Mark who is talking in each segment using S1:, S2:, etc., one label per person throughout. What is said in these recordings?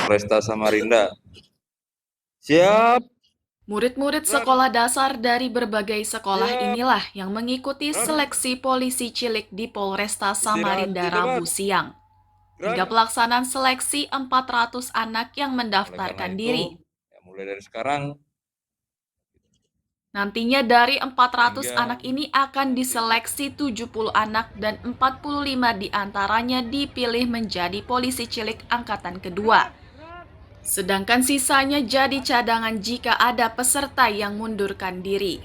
S1: Polresta Samarinda. Siap.
S2: Murid-murid sekolah dasar dari berbagai sekolah inilah yang mengikuti seleksi polisi cilik di Polresta Samarinda Rabu siang. Hingga pelaksanaan seleksi 400 anak yang mendaftarkan diri.
S1: Mulai dari sekarang.
S2: Nantinya dari 400 anak ini akan diseleksi 70 anak dan 45 diantaranya dipilih menjadi polisi cilik angkatan kedua. Sedangkan sisanya jadi cadangan jika ada peserta yang mundurkan diri.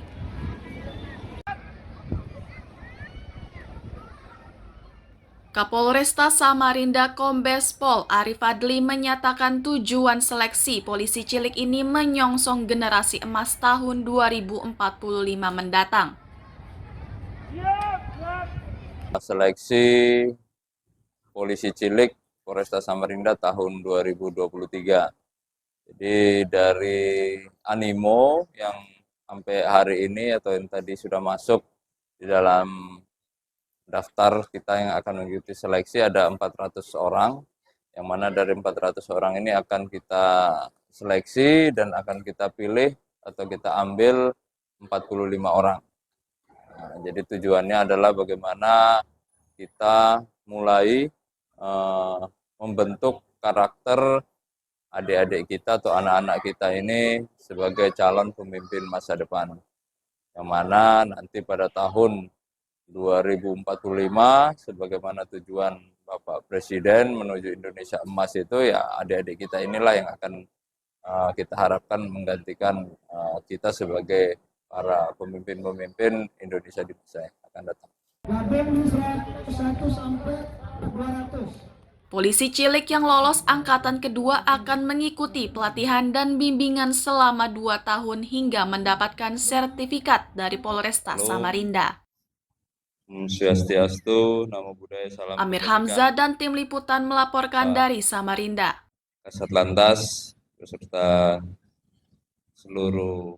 S2: Kapolresta Samarinda Kombes Pol Arif Adli menyatakan tujuan seleksi polisi cilik ini menyongsong generasi emas tahun 2045 mendatang.
S1: Seleksi polisi cilik Polresta Samarinda tahun 2023. Jadi dari animo yang sampai hari ini atau yang tadi sudah masuk di dalam daftar kita yang akan mengikuti seleksi ada 400 orang, yang mana dari 400 orang ini akan kita seleksi dan akan kita pilih atau kita ambil 45 orang. Nah, jadi tujuannya adalah bagaimana kita mulai membentuk karakter adik-adik kita atau anak-anak kita ini sebagai calon pemimpin masa depan. Yang mana nanti pada tahun 2045 sebagaimana tujuan Bapak Presiden menuju Indonesia emas itu, ya adik-adik kita inilah yang akan kita harapkan menggantikan kita sebagai para pemimpin-pemimpin Indonesia di masa yang akan datang.
S2: Polisi cilik yang lolos angkatan kedua akan mengikuti pelatihan dan bimbingan selama 2 tahun hingga mendapatkan sertifikat dari Polresta Samarinda.
S1: Swastiastu, Namo Buddhaya, Salam.
S2: Amir Hamzah dan tim liputan melaporkan dari Samarinda.
S1: Kasat Lantas beserta seluruh.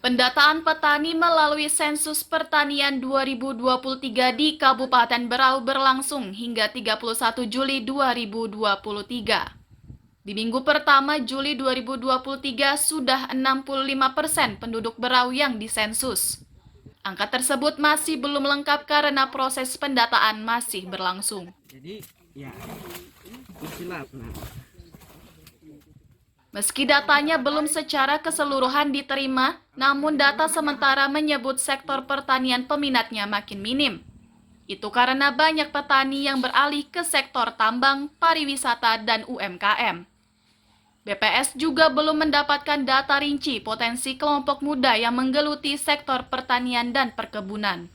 S2: Pendataan petani melalui sensus pertanian 2023 di Kabupaten Berau berlangsung hingga 31 Juli 2023. Di minggu pertama Juli 2023 sudah 65% penduduk Berau yang disensus. Angka tersebut masih belum lengkap karena proses pendataan masih berlangsung. Jadi, ya, meski datanya belum secara keseluruhan diterima, namun data sementara menyebut sektor pertanian peminatnya makin minim. Itu karena banyak petani yang beralih ke sektor tambang, pariwisata, dan UMKM. BPS juga belum mendapatkan data rinci potensi kelompok muda yang menggeluti sektor pertanian dan perkebunan.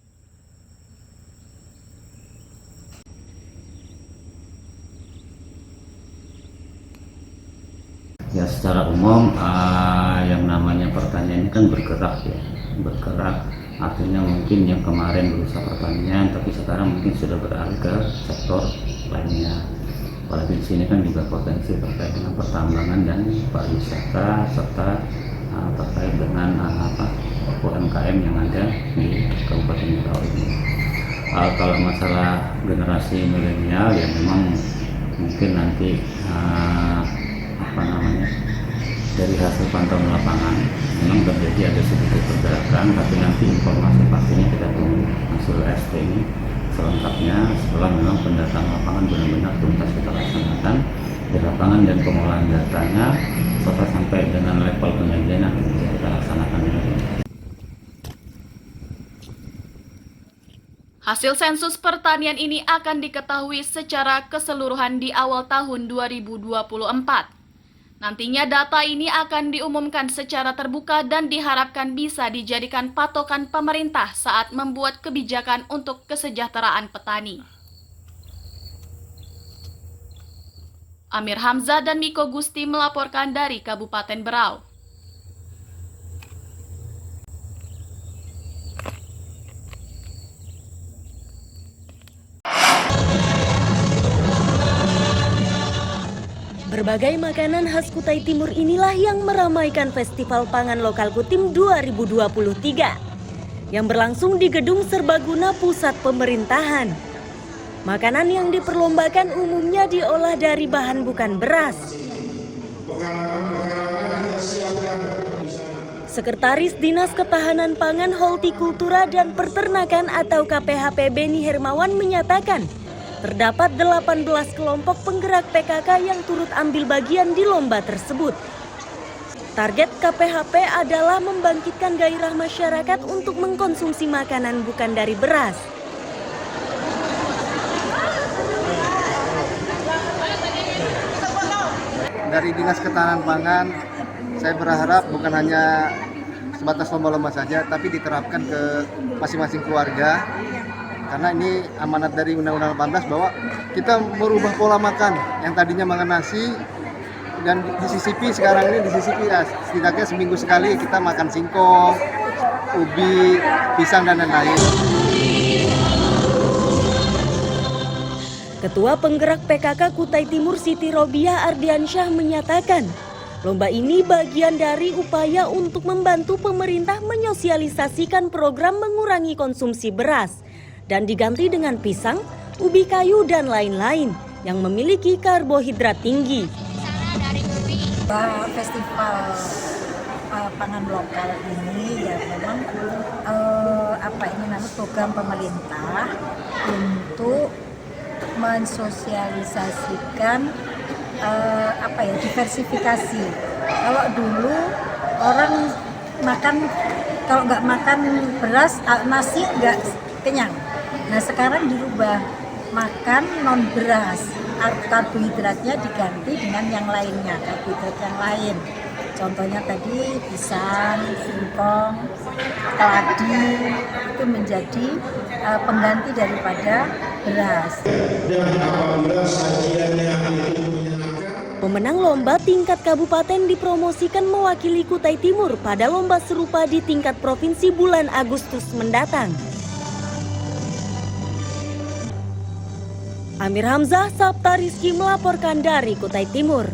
S3: Ya, secara umum yang namanya pertanian ini kan bergerak ya, artinya mungkin yang kemarin berusaha pertanian tapi sekarang mungkin sudah beralih ke sektor lainnya. Apalagi di sini kan juga potensi terkait dengan pertambangan dan pariwisata serta terkait dengan UMKM yang ada di Kabupaten Berau ini. Kalau masalah generasi milenial ya memang mungkin nanti dari hasil pantauan lapangan memang terjadi ada sedikit pergerakan, tapi nanti informasi pastinya kita tunggu hasil ST ini selengkapnya setelah memang pendataan lapangan benar-benar tuntas kita laksanakan di lapangan dan pengolahan datanya serta sampai dengan level penyajian yang kita laksanakan ini.
S2: Hasil sensus pertanian ini akan diketahui secara keseluruhan di awal tahun 2024. Nantinya data ini akan diumumkan secara terbuka dan diharapkan bisa dijadikan patokan pemerintah saat membuat kebijakan untuk kesejahteraan petani. Amir Hamzah dan Miko Gusti melaporkan dari Kabupaten Berau.
S4: Berbagai makanan khas Kutai Timur inilah yang meramaikan Festival Pangan Lokal Kutim 2023 yang berlangsung di Gedung Serbaguna Pusat Pemerintahan. Makanan yang diperlombakan umumnya diolah dari bahan bukan beras. Sekretaris Dinas Ketahanan Pangan, Hortikultura dan Peternakan atau KPHP Beni Hermawan menyatakan, terdapat 18 kelompok penggerak PKK yang turut ambil bagian di lomba tersebut. Target KPHP adalah membangkitkan gairah masyarakat untuk mengkonsumsi makanan bukan dari beras.
S5: Dari Dinas Ketahanan Pangan, saya berharap bukan hanya sebatas lomba-lomba saja, tapi diterapkan ke masing-masing keluarga. Karena ini amanat dari Undang-Undang 18 bahwa kita merubah pola makan yang tadinya makan nasi dan disisipi, sekarang ini disisipi ya, setidaknya seminggu sekali kita makan singkong, ubi, pisang dan lain-lain.
S4: Ketua Penggerak PKK Kutai Timur Siti Robiah Ardiansyah menyatakan, lomba ini bagian dari upaya untuk membantu pemerintah menyosialisasikan program mengurangi konsumsi beras dan diganti dengan pisang, ubi kayu dan lain-lain yang memiliki karbohidrat tinggi.
S6: Festival pangan lokal ini ya memang program pemerintah untuk mensosialisasikan diversifikasi. Kalau dulu orang makan, kalau nggak makan beras, nasi nggak kenyang. Nah sekarang dirubah, makan non beras, karbohidratnya diganti dengan yang lainnya, karbohidrat yang lain. Contohnya tadi pisang, singkong, keladi itu menjadi pengganti daripada beras.
S4: Pemenang lomba tingkat kabupaten dipromosikan mewakili Kutai Timur pada lomba serupa di tingkat provinsi bulan Agustus mendatang. Amir Hamzah, Sabta Rizky melaporkan dari Kutai Timur.